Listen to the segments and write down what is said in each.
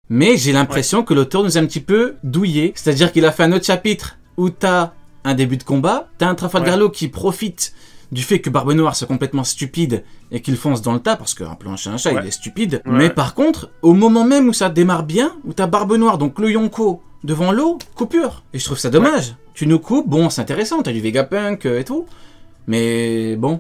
Mais j'ai l'impression que l'auteur nous a un petit peu douillé. C'est-à-dire qu'il a fait un autre chapitre où t'as un début de combat, t'as un Trafalgar Law qui profite du fait que Barbe Noire soit complètement stupide et qu'il fonce dans le tas, parce qu'un plan un chat, il est stupide. Mais par contre, au moment même où ça démarre bien, où t'as Barbe Noire, donc le Yonko, devant l'eau, coupure. Et je trouve ça dommage. Tu nous coupes, bon, c'est intéressant, t'as du Vegapunk et tout. Mais bon,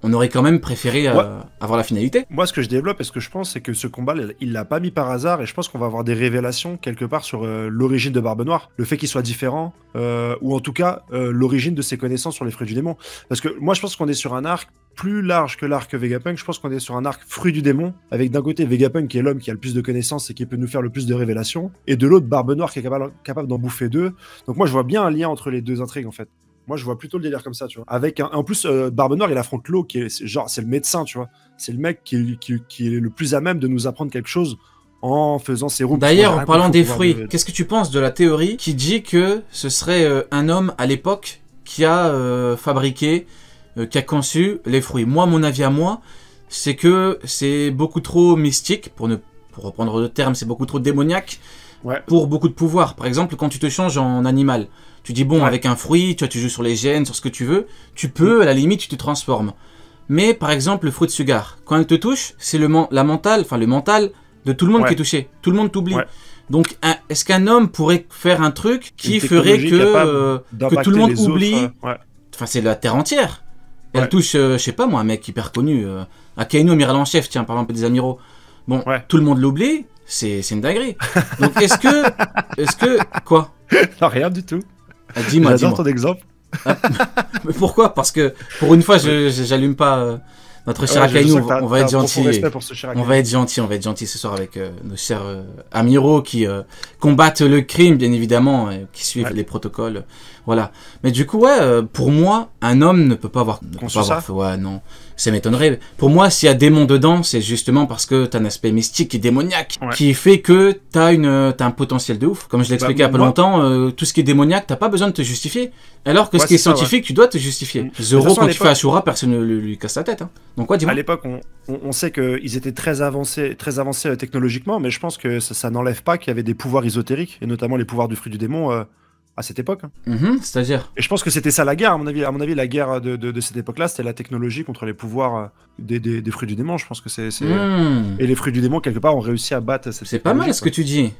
on aurait quand même préféré avoir la finalité. Moi, ce que je développe et ce que je pense, c'est que ce combat, il l'a pas mis par hasard, et je pense qu'on va avoir des révélations quelque part sur l'origine de Barbe Noire, le fait qu'il soit différent, ou en tout cas l'origine de ses connaissances sur les fruits du démon. Parce que moi, je pense qu'on est sur un arc plus large que l'arc Vegapunk. Je pense qu'on est sur un arc fruit du démon, avec d'un côté Vegapunk qui est l'homme qui a le plus de connaissances et qui peut nous faire le plus de révélations, et de l'autre Barbe Noire qui est capable d'en bouffer deux. Donc moi, je vois bien un lien entre les deux intrigues en fait. Moi, je vois plutôt le délire comme ça, tu vois. Avec en plus, Barbe Noire, il affronte l'eau, qui est genre, c'est le médecin, tu vois. C'est le mec qui est le plus à même de nous apprendre quelque chose en faisant ses roues. D'ailleurs, en parlant des fruits, qu'est-ce que tu penses de la théorie qui dit que ce serait un homme à l'époque qui a fabriqué, qui a conçu les fruits? Moi, mon avis à moi, c'est que c'est beaucoup trop mystique, pour reprendre le terme, c'est beaucoup trop démoniaque pour beaucoup de pouvoir. Par exemple, quand tu te changes en animal, tu dis bon, avec un fruit, tu joues sur les gènes, sur ce que tu veux, tu peux, à la limite, tu te transformes. Mais par exemple, le fruit de sugar, quand elle te touche, c'est le mental de tout le monde qui est touché. Tout le monde t'oublie. Donc, est-ce qu'un homme pourrait faire un truc qui ferait que tout le monde oublie? Enfin, c'est la terre entière. Elle touche, je sais pas moi, un mec hyper connu, Akainu, amiral en chef, tiens, par exemple, des amiraux. Bon, tout le monde l'oublie, c'est une dinguerie. Donc, est-ce que, quoi? Non, rien du tout. Dis-moi, j'adore ton exemple. Mais pourquoi? Parce que pour une fois, j'allume pas notre cher Akainu. On va être gentil. On va être gentil ce soir avec nos chers amiraux qui combattent le crime, bien évidemment, qui suivent les protocoles. Voilà. Mais du coup, pour moi, un homme ne peut pas avoir. Ouais, non. Ça m'étonnerait. Pour moi, s'il y a démon dedans, c'est justement parce que t'as un aspect mystique et démoniaque qui fait que t'as un potentiel de ouf. Comme je l'ai expliqué il y a pas longtemps, tout ce qui est démoniaque, t'as pas besoin de te justifier. Alors que ce qui est scientifique, tu dois te justifier. Zoro, quand tu fais Ashura, personne ne lui casse la tête. Hein. Donc quoi, dis-moi. À l'époque, on sait qu'ils étaient très avancés technologiquement, mais je pense que ça n'enlève pas qu'il y avait des pouvoirs ésotériques, et notamment les pouvoirs du fruit du démon. À cette époque. C'est-à-dire. Et je pense que c'était ça la guerre, à mon avis, la guerre de cette époque-là, c'était la technologie contre les pouvoirs des fruits du démon. Je pense que c'est. Et les fruits du démon, quelque part, ont réussi à battre cette. C'est pas mal ce que tu dis.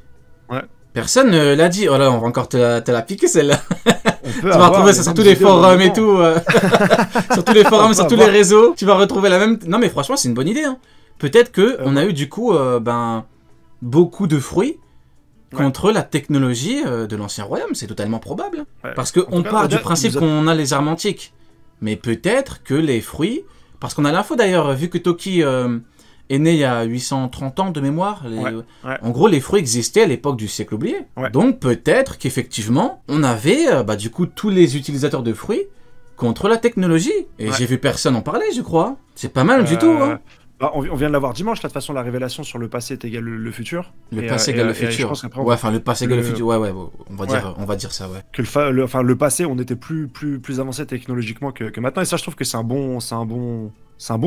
Ouais. Personne ne l'a dit. Oh là, on va encore te la piquer celle-là. Tu vas retrouver ça sur tous les forums et tout. Sur tous les forums, sur tous les réseaux. Tu vas retrouver la même. Non, mais franchement, c'est une bonne idée. Hein. Peut-être qu'on a eu du coup beaucoup de fruits contre la technologie de l'ancien royaume, c'est totalement probable. Parce qu'on part du principe qu'on a les armes antiques. Mais peut-être que les fruits... Parce qu'on a l'info d'ailleurs, vu que Toki est né il y a 830 ans de mémoire, en gros les fruits existaient à l'époque du siècle oublié. Donc peut-être qu'effectivement, on avait du coup tous les utilisateurs de fruits contre la technologie. Et j'ai vu personne en parler, je crois. C'est pas mal du tout, hein. On vient de l'avoir dimanche, là, de toute façon, la révélation sur le passé est égal le futur. Le passé égale le futur. Ouais, enfin, le passé égale le futur. Ouais, on va dire ça, ouais. Que le passé, on était plus avancé technologiquement que maintenant. Et ça, je trouve que c'est un bon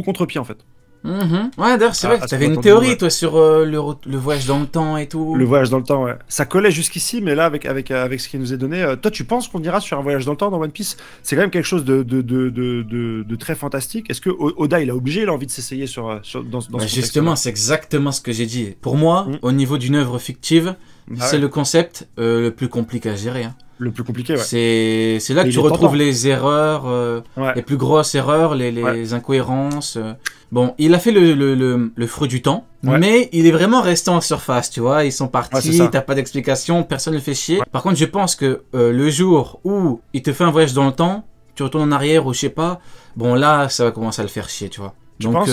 contre-pied, en fait. Ouais, d'ailleurs, c'est vrai que t'avais une théorie, toi, sur le voyage dans le temps et tout. Le voyage dans le temps, ouais. Ça collait jusqu'ici, mais là, avec ce qui nous est donné, toi, tu penses qu'on ira sur un voyage dans le temps dans One Piece? C'est quand même quelque chose de très fantastique. Est-ce que Oda, il a envie de s'essayer dans ce justement, c'est exactement ce que j'ai dit. Pour moi, au niveau d'une œuvre fictive, c'est le concept le plus compliqué à gérer. Hein. Le plus compliqué, ouais. C'est là que tu retrouves les erreurs, les plus grosses erreurs, les incohérences. Bon, il a fait le fruit du temps, mais il est vraiment resté en surface, tu vois. Ils sont partis, t'as pas d'explication, personne ne le fait chier. Par contre, je pense que le jour où il te fait un voyage dans le temps, tu retournes en arrière ou je sais pas, bon là, ça va commencer à le faire chier, tu vois. Donc,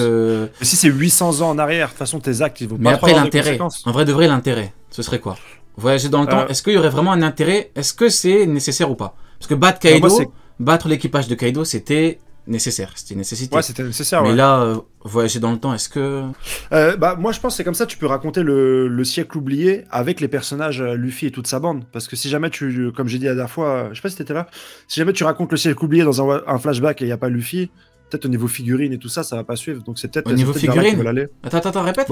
si c'est 800 ans en arrière, de toute façon, tes actes, ils vont pas après, l'intérêt, en vrai de vrai, l'intérêt, ce serait quoi? Voyager dans le temps, est-ce qu'il y aurait vraiment un intérêt? Est-ce que c'est nécessaire ou pas? Parce que battre l'équipage de Kaido, c'était nécessaire, c'était une nécessité. Ouais, c'était nécessaire. Mais là, voyager dans le temps, est-ce que... moi, je pense que c'est comme ça, tu peux raconter le siècle oublié avec les personnages Luffy et toute sa bande. Parce que si jamais comme j'ai dit la dernière fois, je sais pas si t'étais là, si jamais tu racontes le siècle oublié dans un flashback et il n'y a pas Luffy, peut-être au niveau figurine et tout ça, ça va pas suivre. Donc c'est peut-être... Au niveau figurine attends, répète.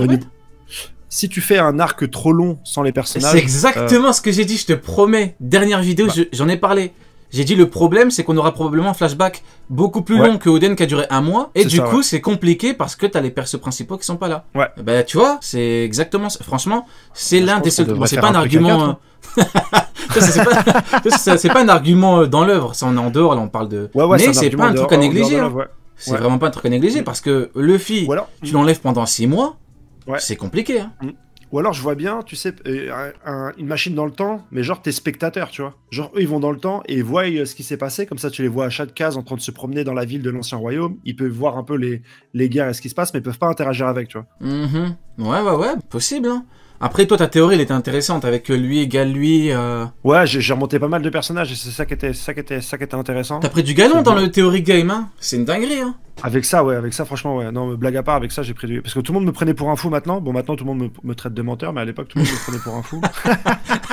si tu fais un arc trop long sans les personnages... C'est exactement ce que j'ai dit, je te promets. Dernière vidéo, j'en ai parlé. J'ai dit le problème, c'est qu'on aura probablement un flashback beaucoup plus long que Oden qui a duré un mois. Et du coup, c'est compliqué parce que t'as les persos principaux qui sont pas là. Ouais. Bah, tu vois, c'est exactement ça. Franchement, c'est l'un des seuls... Bon, c'est pas un argument... c'est pas un argument dans l'œuvre, ça on est en dehors, là on parle de... mais c'est pas un truc à négliger. C'est vraiment pas un truc à négliger parce que Luffy, tu l'enlèves pendant 6 mois, c'est compliqué. Hein. Ou alors je vois bien, tu sais, une machine dans le temps, mais genre t'es spectateur, tu vois. Genre eux ils vont dans le temps et ils voient ce qui s'est passé, comme ça tu les vois à chaque case en train de se promener dans la ville de l'ancien royaume, ils peuvent voir un peu les guerres et ce qui se passe, mais ils peuvent pas interagir avec, tu vois. Ouais, possible, hein. Après, toi, ta théorie, elle était intéressante, avec lui égale lui... Ouais, j'ai remonté pas mal de personnages, et c'est ça qui était intéressant. T'as pris du galon dans le Theory Game, hein. C'est une dinguerie, hein. Avec ça, franchement, ouais. Non, blague à part, avec ça, j'ai pris du... Parce que tout le monde me prenait pour un fou maintenant. Bon, maintenant, tout le monde me traite de menteur, mais à l'époque, tout le monde me prenait pour un fou.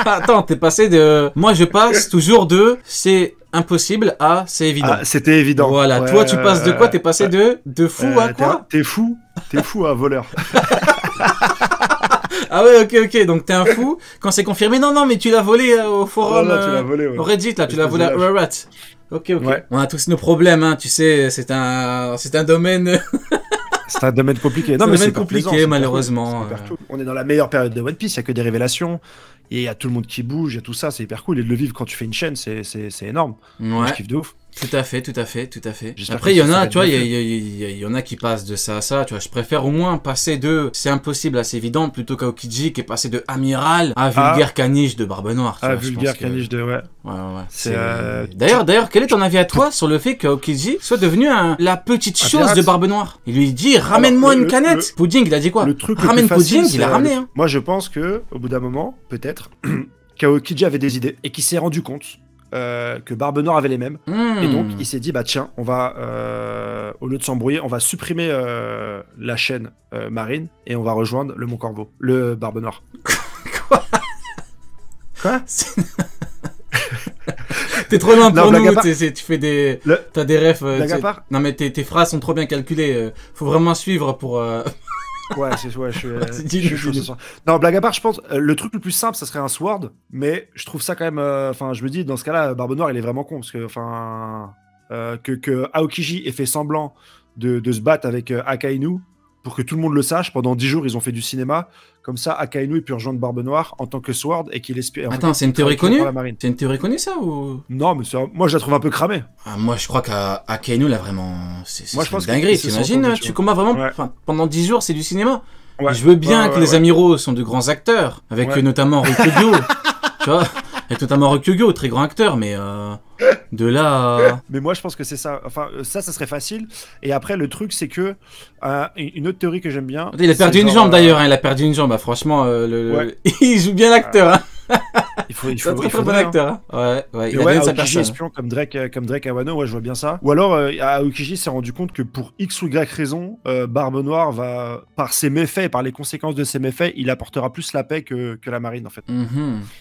Attends, t'es passé de... Moi, je passe toujours de... C'est impossible à... C'est évident. Ah, c'était évident. Voilà, toi, tu passes de quoi? T'es passé de fou à quoi? T'es fou à voleur. Ah ouais, ok, donc t'es un fou. Quand c'est confirmé, non, mais tu l'as volé au forum, tu l'as volé, au Reddit, là, tu l'as volé à Rat. Ok. Ouais. On a tous nos problèmes, hein, tu sais, c'est un domaine... C'est un domaine compliqué. Non, mais c'est compliqué, malheureusement. Cool. On est dans la meilleure période de One Piece, il n'y a que des révélations, et il y a tout le monde qui bouge, il y a tout ça, c'est hyper cool. Et de le vivre quand tu fais une chaîne, c'est énorme. Ouais. Moi, je kiffe de ouf. Tout à fait. Après, il y en a, tu vois, il y en a qui passent de ça à ça, tu vois. Je préfère au moins passer de c'est impossible, assez évident, plutôt qu'Aokiji qui est passé de amiral à vulgaire caniche de Barbe Noire. Ah, vulgaire caniche de, ouais. Ouais. D'ailleurs, quel est ton avis à toi sur le fait qu'Aokiji soit devenu la petite chose de Barbe Noire? Il lui dit, ramène-moi une canette. Pudding, il a dit quoi? Ramène Pudding, il a ramené. Hein. Moi, je pense que, au bout d'un moment, peut-être, qu'Aokiji avait des idées et qu'il s'est rendu compte que Barbe Noire avait les mêmes. Et donc, il s'est dit, bah tiens, on va, au lieu de s'embrouiller, on va supprimer la chaîne marine et on va rejoindre le Mont Corbeau, le Barbe Noire. Quoi? T'es trop loin pour nous, tu fais des... T'as des refs... Non mais tes phrases sont trop bien calculées, faut vraiment suivre pour... Ouais, je suis chaud ce soir. Non, blague à part, je pense, le truc le plus simple, ça serait un sword, mais je trouve ça quand même, enfin, je me dis, dans ce cas-là, Barbe Noire, il est vraiment con, parce que, enfin, que Aokiji ait fait semblant de se battre avec Akainu, pour que tout le monde le sache, pendant 10 jours, ils ont fait du cinéma, comme ça, Akainu, il peut rejoindre Barbe Noire en tant que sword, et qu'il espère... Attends, c'est une théorie connue? C'est une théorie connue, ça, ou... Non, mais moi, je la trouve un peu cramée. Ah, moi, je crois qu'Akainu, là, vraiment... C'est une dinguerie, t'imagines, tu combats vraiment... Enfin, pendant 10 jours, c'est du cinéma. Ouais. Je veux bien que les amiraux sont de grands acteurs, avec notamment Ryukugyo, tu vois, avec notamment Ryukugyo, très grand acteur, mais de là... Mais moi, je pense que c'est ça. Enfin, ça serait facile. Et après, le truc, c'est que une autre théorie que j'aime bien... Il a perdu une jambe, d'ailleurs, hein, il a perdu une jambe. Bah, franchement, il joue bien l'acteur. Hein. Il faut très bon acteur. Hein. Ouais, il a bien sa personne. Espion comme Drake à Wano, ouais, je vois bien ça. Ou alors, Aokiji s'est rendu compte que pour X ou Y raison, Barbe Noire va, par ses méfaits, par les conséquences de ses méfaits, il apportera plus la paix que la marine, en fait.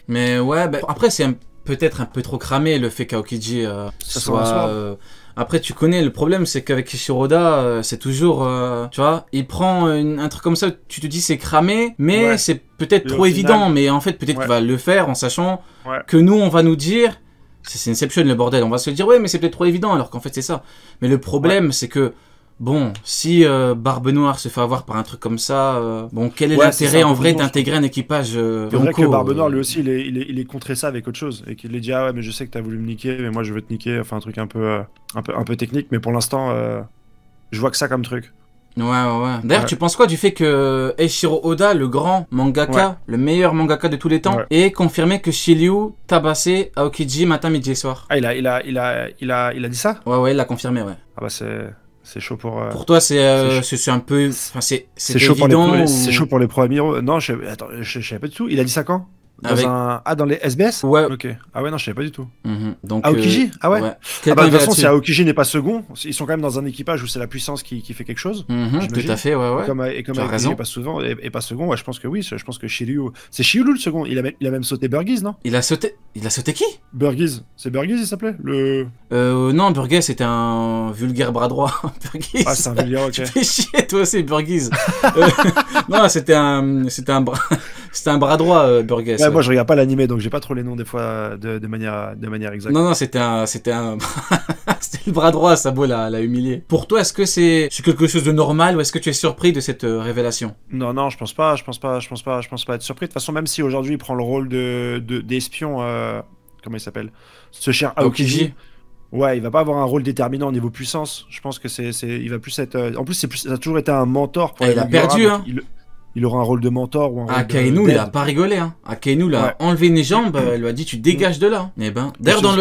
Mais ouais, bah, après, c'est peut-être un peu trop cramé le fait qu'Aokiji soit... Après, tu connais, le problème, c'est qu'avec Shiroda, c'est toujours, tu vois, il prend un truc comme ça, tu te dis c'est cramé, mais c'est peut-être trop évident, mais en fait, peut-être qu'il va le faire en sachant que nous, on va nous dire, c'est Inception le bordel, on va se dire, ouais, mais c'est peut-être trop évident, alors qu'en fait, c'est ça. Mais le problème, c'est que, bon, si Barbe Noire se fait avoir par un truc comme ça, bon, quel est l'intérêt en vrai d'intégrer un équipage C'est vrai que Barbe Noire, lui aussi, il est contré ça avec autre chose, et qu'il est dit, ah ouais, mais je sais que t'as voulu me niquer, mais moi je veux te niquer, enfin un truc un peu technique, mais pour l'instant, je vois que ça comme truc. Ouais. D'ailleurs, tu penses quoi du fait que Eiichiro Oda, le grand mangaka, le meilleur mangaka de tous les temps, ait confirmé que Shiryu tabassait Aokiji matin, midi et soir? Ah, il a dit ça? Ouais, il l'a confirmé, ouais. Ah bah c'est chaud pour... Pour toi, c'est un peu... Enfin, c'est chaud évident C'est chaud pour les pro-amiraux. Non, attends, je savais pas du tout. Il a dit ça quand? Dans les SBS. Ouais. Ok. Ah ouais, non, je savais pas du tout. Donc, Aokiji. Ah ouais. ouais. De toute façon, si Aokiji n'est pas second, ils sont quand même dans un équipage où c'est la puissance qui fait quelque chose. Tout à fait, ouais. Et comme Aokiji n'est pas souvent et pas second, ouais, je pense que oui. Je pense que Shiryu, c'est Shiryu le second. Il a même sauté Burgess, non? Il a sauté qui? Burgess. C'est Burgess, il s'appelait Non, Burgess c'était un vulgaire bras droit. Burgess. Ah, c'est un vulgaire, ok. Tu fais chier, toi aussi, Burgess. Non, c'était un bras droit, Burgess. Ouais, moi, je regarde pas l'animé, donc j'ai pas trop les noms des fois de manière exacte. Non, c'était c'était le bras droit, Sabo l'a humilié. Pour toi, est-ce que c'est quelque chose de normal ou est-ce que tu es surpris de cette révélation? Non, je pense pas être surpris. De toute façon, même si aujourd'hui il prend le rôle d'espion, comment il s'appelle? Ce cher Aokiji. Ouais, il va pas avoir un rôle déterminant au niveau puissance. Je pense que il va plus être. En plus, ça a toujours été un mentor. Il a perdu, hein. Il aura un rôle de mentor ou un rôle Akainu, il a pas rigolé, hein. Akainu, il a enlevé une jambe, il lui a dit tu dégages de là. Eh ben, d'ailleurs dans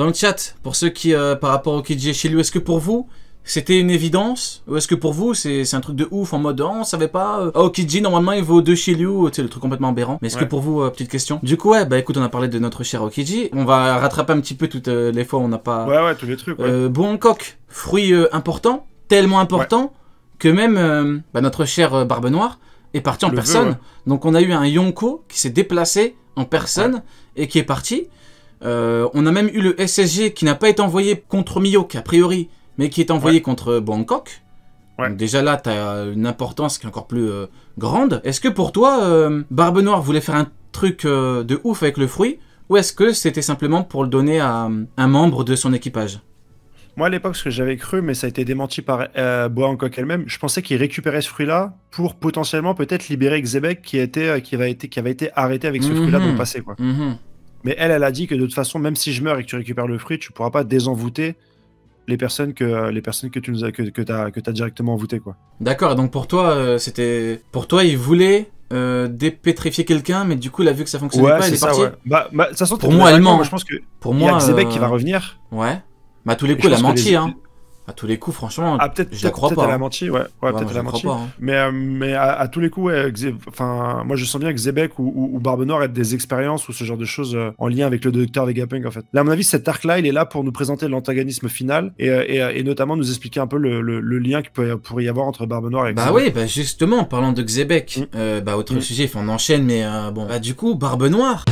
le chat, pour ceux qui par rapport au Aokiji et Shiryu, est-ce que pour vous c'était une évidence ou est-ce que pour vous c'est un truc de ouf en mode on savait pas Aokiji normalement il vaut 2 Shiryu, tu sais le truc complètement aberrant. Mais est-ce que pour vous petite question. Du coup bah écoute, on a parlé de notre cher Aokiji, on va rattraper un petit peu toutes les fois où on n'a pas tous les trucs. Bohancock, fruit important, tellement important que même notre cher Barbe Noire est parti en personne. Donc on a eu un Yonko qui s'est déplacé en personne et qui est parti. On a même eu le SSG qui n'a pas été envoyé contre Mihawk a priori, mais qui est envoyé contre Bohancock. Donc déjà là, tu as une importance qui est encore plus grande. Est-ce que pour toi, Barbe Noire voulait faire un truc de ouf avec le fruit, ou est-ce que c'était simplement pour le donner à un membre de son équipage? Moi, à l'époque, ce que j'avais cru, mais ça a été démenti par Bohancock elle-même, je pensais qu'il récupérait ce fruit-là pour potentiellement peut-être libérer Xebec qui avait été arrêté avec ce fruit-là dans le passé, quoi. Mais elle a dit que de toute façon, même si je meurs et que tu récupères le fruit, tu pourras pas désenvoûter les personnes que t'as directement envoûtées, quoi. D'accord, donc pour toi, il voulait dépétrifier quelqu'un, mais du coup, il a vu que ça fonctionnait pas, il est parti. Ça sent pour moi, elle ment. Je pense que pour il y a Xebec qui va revenir. Ouais. Mais à tous les coups, il a menti, hein. À tous les coups, franchement, je la crois pas. Elle a menti, peut-être elle a menti. Mais à tous les coups, moi je sens bien que Xebec ou Barbe Noire aient des expériences ou ce genre de choses en lien avec le docteur Vegapunk, en fait. Là, à mon avis, cet arc-là, il est là pour nous présenter l'antagonisme final et notamment nous expliquer un peu le lien qu'il pourrait y avoir entre Barbe Noire et Xebec. Oui, justement, en parlant de Xebec, autre sujet, on enchaîne, mais du coup, Barbe Noire.